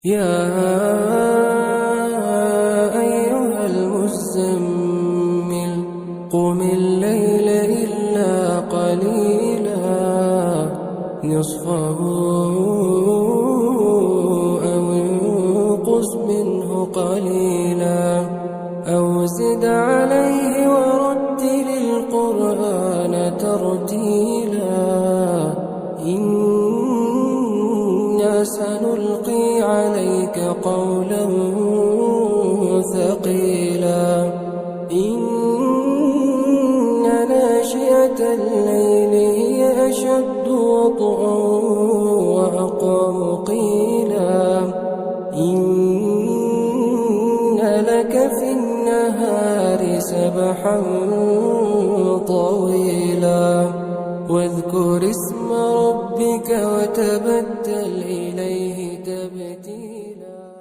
يا أيها المزمل قم الليل إلا قليلا نصفه أو انقص منه قليلا أو زد عليه ورتل القرآن ترتيلا إنا سنلقي عليك قولا ثقيلا إن ناشئة الليل هي أشد وطئا وأقوم قيلا إن لك في النهار سبحا طويلا واذكر اسم ربك وتبتل إليه تبتيلا.